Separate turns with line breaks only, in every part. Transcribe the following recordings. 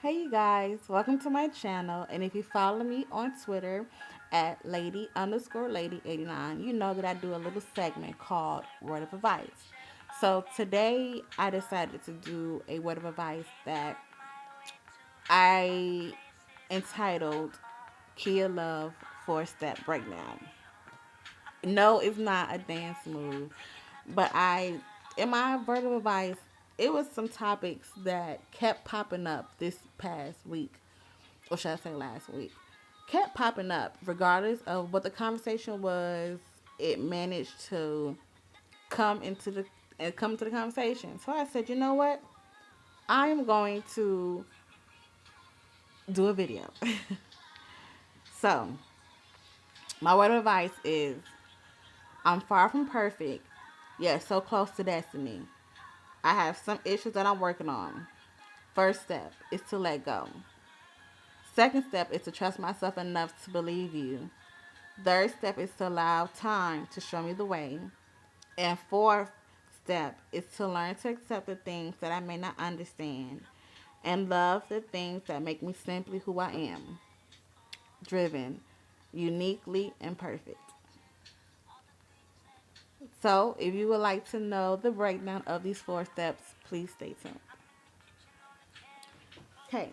Hey you guys, welcome to my channel. And if you follow me on Twitter at lady_lady89, you know that I do a little segment called Word of Advice. So today I decided to do a word of advice that I entitled Kiea Love 4-Step Breakdown. No, it's not a dance move, but in my word of advice, it was some topics that kept popping up this past week, or should I say last week, kept popping up. Regardless of what the conversation was, it managed to come into the come to the conversation. So I said, you know what? I am going to do a video. So my word of advice is: I'm far from perfect, yet so close to destiny. I have some issues that I'm working on. First step is to let go. Second step is to trust myself enough to believe you. Third step is to allow time to show me the way. And fourth step is to learn to accept the things that I may not understand and love the things that make me simply who I am, driven, uniquely imperfect. So, if you would like to know the breakdown of these four steps, please stay tuned. Okay,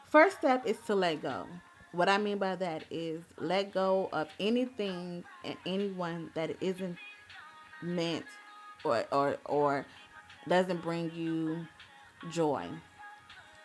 first step is to let go. What I mean by that is let go of anything and anyone that isn't meant or doesn't bring you joy.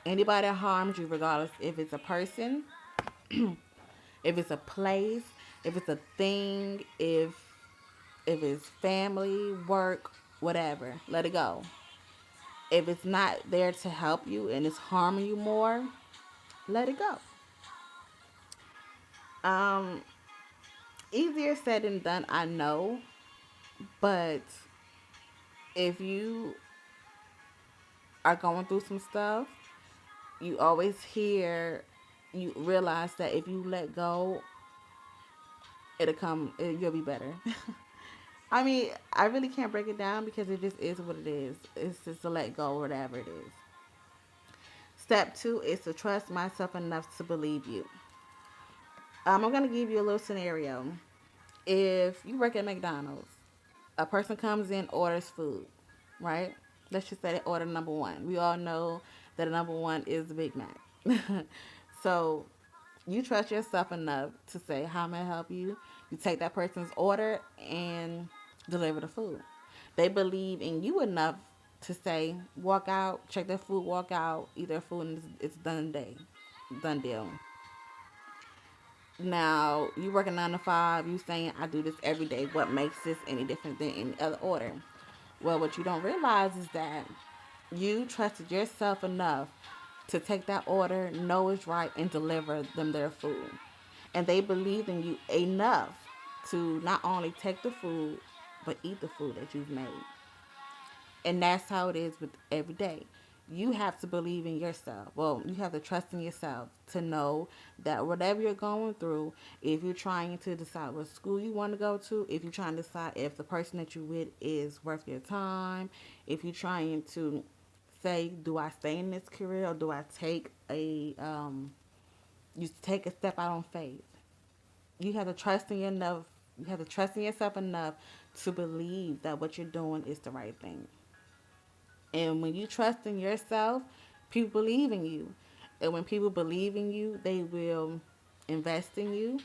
Anybody that harms you, regardless if it's a person, if it's a place, if it's a thing, if it's family, work, whatever, let it go. If it's not there to help you and it's harming you more, let it go. Um, Easier said than done, I know, but if you are going through some stuff, you always hear, you realize that if you let go, you'll be better. I mean, I really can't break it down because it just is what it is. It's just to let go, whatever it is. Step two is to trust myself enough to believe you. I'm going to give you a little scenario. If you work at McDonald's, a person comes in, orders food, right? Let's just say they order number one. We all know that number one is the Big Mac. So you trust yourself enough to say, how may I help you? You take that person's order and deliver the food. They believe in you enough to say, walk out, check their food, walk out, eat their food, and it's done day, done deal. Now, you working 9 to 5, you saying, I do this every day. What makes this any different than any other order? Well, what you don't realize is that you trusted yourself enough to take that order, know it's right, and deliver them their food. And they believed in you enough to not only take the food, but eat the food that you've made. And that's how it is with every day. You have to believe in yourself. Well, you have to trust in yourself to know that whatever you're going through, if you're trying to decide what school you want to go to, if you're trying to decide if the person that you're with is worth your time, if you're trying to say, do I stay in this career or do I take you take a step out on faith? You have to trust in your enough. You have to trust in yourself enough to believe that what you're doing is the right thing. And when you trust in yourself, people believe in you. And when people believe in you, they will invest in you.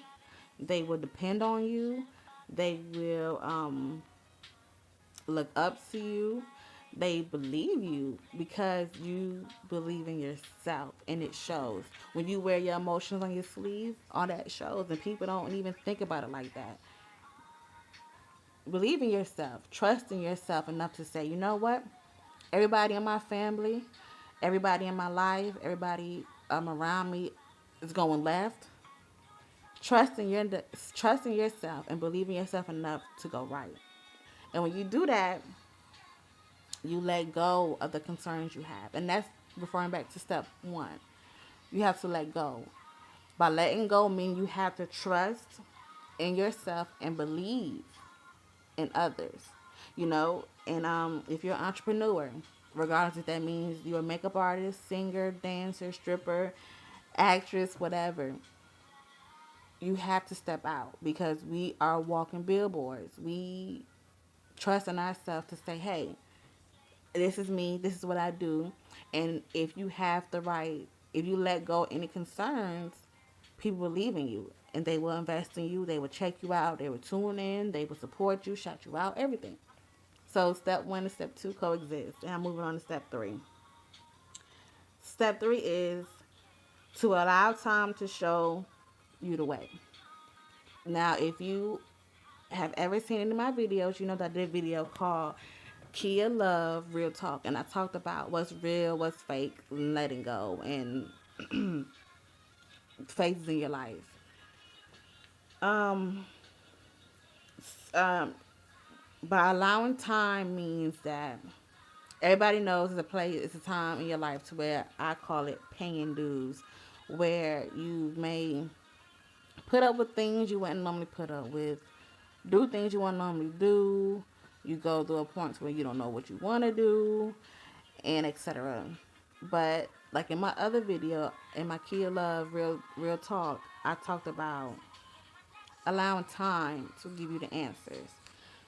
They will depend on you. They will look up to you. They believe you because you believe in yourself, and it shows. When you wear your emotions on your sleeve, all that shows, and people don't even think about it like that. Believe in yourself. Trust in yourself enough to say, you know what? Everybody in my family, everybody in my life, everybody around me is going left. Trust in your trust in yourself and believe in yourself enough to go right. And when you do that, you let go of the concerns you have. And that's referring back to step one. You have to let go. By letting go means you have to trust in yourself and believe in others. And if you're an entrepreneur, regardless if that means you're a makeup artist, singer, dancer, stripper, actress, whatever, you have to step out because we are walking billboards. We trust in ourselves to say, hey, this is me, this is what I do. And if you have the right, if you let go of any concerns, people believe in you and they will invest in you. They will check you out. They will tune in. They will support you, shout you out, everything. So step one and step two coexist. And I'm moving on to step three. Step three is to allow time to show you the way. Now, if you have ever seen any of my videos, you know that I did a video called Kiea Love Real Talk. And I talked about what's real, what's fake, letting go, and phases in your life. Um, um, by allowing time means that everybody knows it's a place, it's a time in your life to where I call it paying dues, where you may put up with things you wouldn't normally put up with, do things you wouldn't normally do. You go through a point where you don't know what you want to do, and etc. But like in my other video, in my Kia Love Real Talk, I talked about allowing time to give you the answers.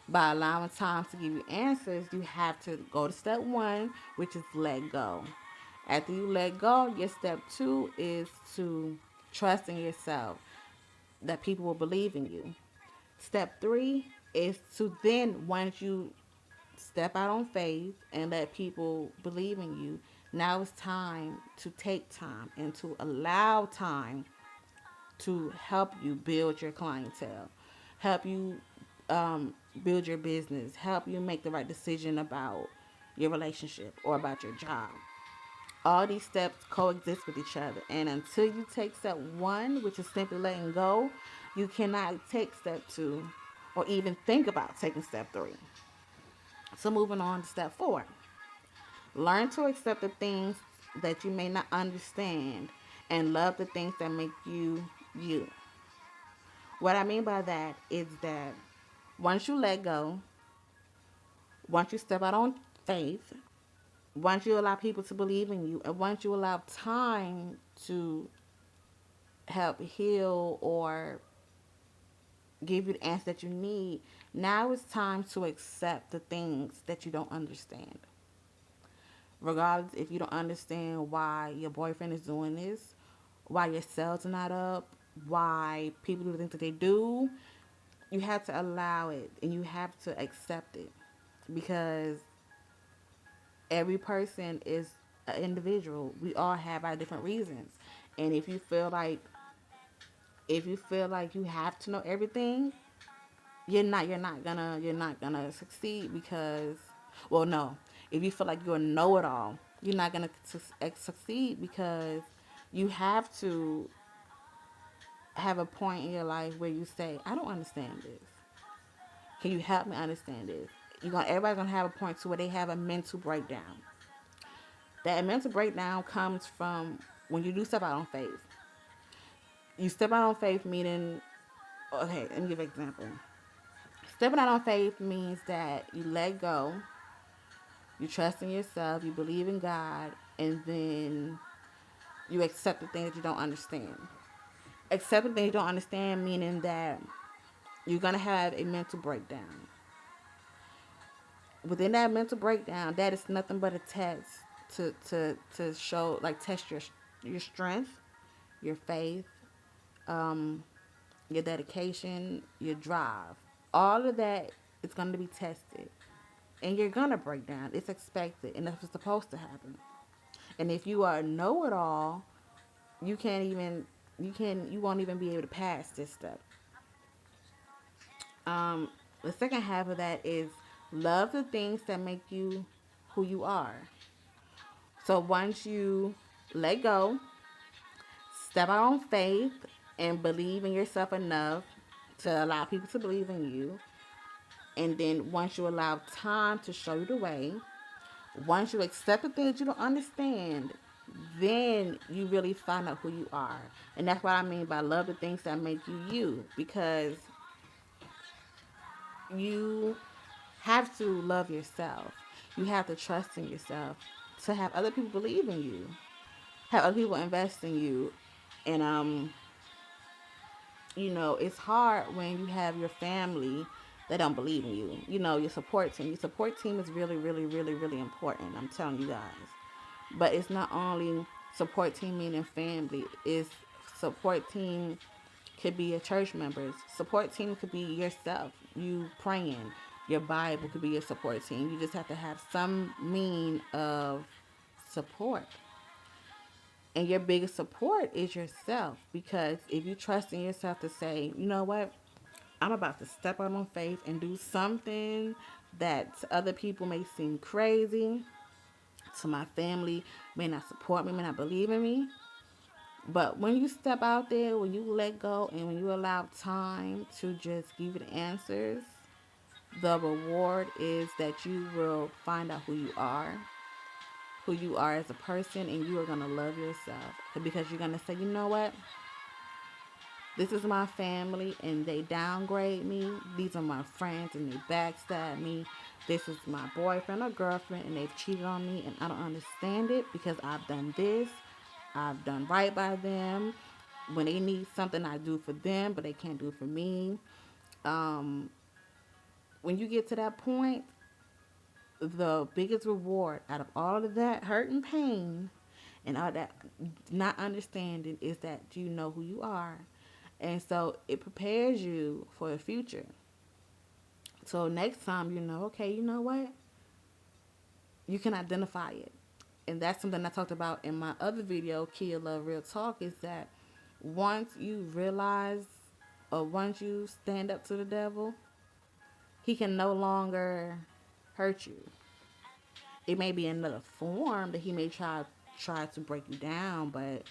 By allowing time to give you answers, you have to go to step one, which is let go. After you let go, your step two is to trust in yourself that people will believe in you. Step three is to then, once you step out on faith and let people believe in you, now it's time to take time and to allow time to help you build your clientele, help you build your business, help you make the right decision about your relationship or about your job. All these steps coexist with each other. And until you take step one, which is simply letting go, you cannot take step two or even think about taking step three. So, moving on to step four, learn to accept the things that you may not understand and love the things that make you you. What I mean by that is that once you let go, once you step out on faith, once you allow people to believe in you, and once you allow time to help heal or give you the answer that you need, now it's time to accept the things that you don't understand. Regardless if you don't understand why your boyfriend is doing this, why your sales are not up, why people do the things that they do, you have to allow it and you have to accept it because every person is an individual. We all have our different reasons. And if you feel like you have to know everything, you're not gonna succeed because, well, no, if you feel like you're a know-it-all, you're not gonna succeed because you have to have a point in your life where you say, I don't understand this. Can you help me understand this? Everybody's gonna have a point to where they have a mental breakdown. That mental breakdown comes from when you do step out on faith. You step out on faith meaning, okay, let me give an example. Stepping out on faith means that you let go, you trust in yourself, you believe in God, and then you accept the things that you don't understand. Accepting things you don't understand meaning that you're gonna have a mental breakdown. Within that mental breakdown, that is nothing but a test to show, like, test your strength, your faith, um, your dedication, your drive. All of that is going to be tested, and you're gonna break down. It's expected, and that's what's supposed to happen. And if you are a know-it-all, you won't even be able to pass this step. Um, the second half of that is love the things that make you who you are. So once you let go, step out on faith, and believe in yourself enough to allow people to believe in you, and then once you allow time to show you the way, once you accept the things you don't understand, then you really find out who you are. And that's what I mean by love the things that make you you, because you have to love yourself. You have to trust in yourself to have other people believe in you, have other people invest in you. And it's hard when you have your family that don't believe in you. Your support team. Your support team is really, really, really, really important. I'm telling you guys. But it's not only support team meaning family. It's support team could be your church members. Support team could be yourself. You praying. Your Bible could be your support team. You just have to have some mean of support. And your biggest support is yourself. Because if you trust in yourself to say, you know what, I'm about to step out on faith and do something that to other people may seem crazy, to my family may not support me, may not believe in me. But when you step out there, when you let go, and when you allow time to just give you the answers, the reward is that you will find out who you are as a person, and you are going to love yourself. Because you're going to say, you know what? This is my family, and they downgrade me. These are my friends, and they backstab me. This is my boyfriend or girlfriend, and they've cheated on me, and I don't understand it because I've done this. I've done right by them. When they need something, I do for them, but they can't do it for me. Um, when you get to that point, the biggest reward out of all of that hurt and pain and all that not understanding is that you know who you are. And so it prepares you for the future. So next time you know, okay, you know what? You can identify it. And that's something I talked about in my other video, Kiea Love Real Talk, is that once you realize or once you stand up to the devil, he can no longer hurt you. It may be another form that he may try to break you down, but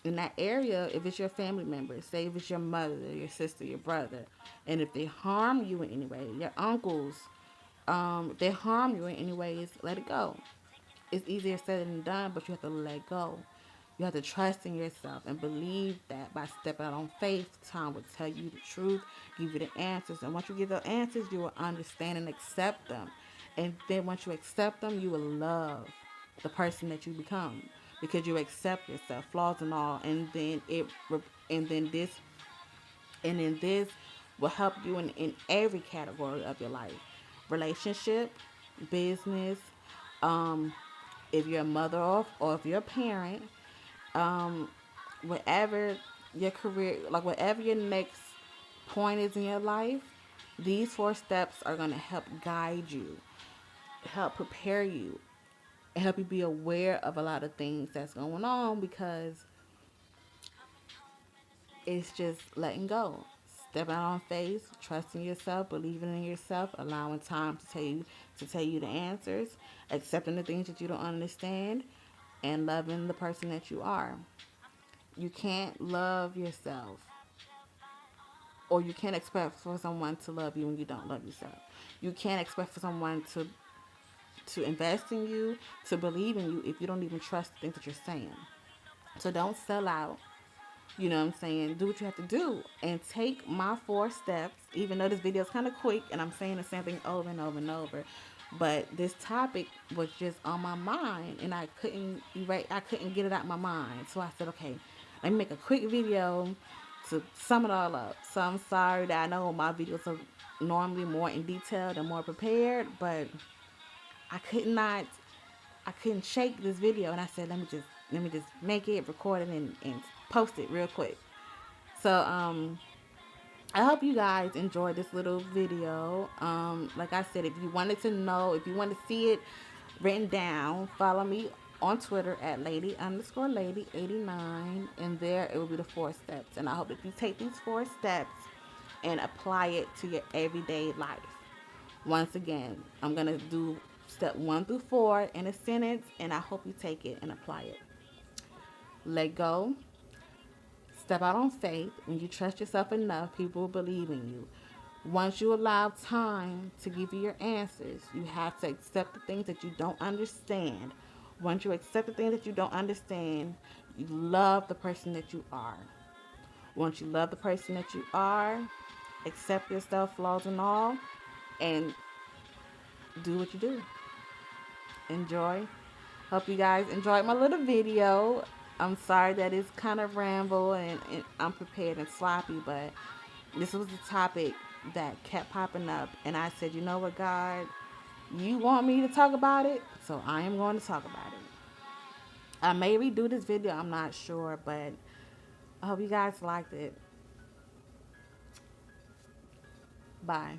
in that area, if it's your family member, say if it's your mother, your sister, your brother, and if they harm you in any way, your uncles, if they harm you in any ways, let it go. It's easier said than done, but you have to let go. You have to trust in yourself and believe that by stepping out on faith, time will tell you the truth, give you the answers. And once you get the answers, you will understand and accept them. And then once you accept them, you will love the person that you become because you accept yourself, flaws and all. And then this, and then this will help you in every category of your life, relationship, business, um, if you're a mother or if you're a parent, um, whatever your career, like whatever your next point is in your life, these 4 steps are going to help guide you, help prepare you, help you be aware of a lot of things that's going on because it's just letting go. Stepping out on faith, trusting yourself, believing in yourself, allowing time to tell you the answers, accepting the things that you don't understand, and loving the person that you are. You can't love yourself, or you can't expect for someone to love you when you don't love yourself. You can't expect for someone to invest in you, to believe in you if you don't even trust the things that you're saying. So don't sell out. You know what I'm saying? Do what you have to do and take my 4 steps, even though this video is kind of quick and I'm saying the same thing over and over and over. But this topic was just on my mind and I couldn't get it out of my mind. So I said, okay, let me make a quick video to sum it all up. So I'm sorry that I know my videos are normally more in detail and more prepared, but I could not I couldn't shake this video, and I said, let me just make it, record it, and post it real quick. So I hope you guys enjoyed this little video. Like I said, if you wanted to know, if you want to see it written down, follow me on Twitter at lady_lady89, and there it will be the 4 steps. And I hope that you take these 4 steps and apply it to your everyday life. Once again, I'm going to do step 1 through 4 in a sentence, and I hope you take it and apply it. Let go. Step out on faith. When you trust yourself enough, people will believe in you. Once you allow time to give you your answers, you have to accept the things that you don't understand. Once you accept the things that you don't understand, you love the person that you are. Once you love the person that you are, accept yourself, flaws and all, and do what you do. Enjoy. Hope you guys enjoyed my little video. I'm sorry that it's kind of ramble and unprepared and sloppy, but this was the topic that kept popping up. And I said, you know what, God, you want me to talk about it, so I am going to talk about it. I may redo this video, I'm not sure, but I hope you guys liked it. Bye.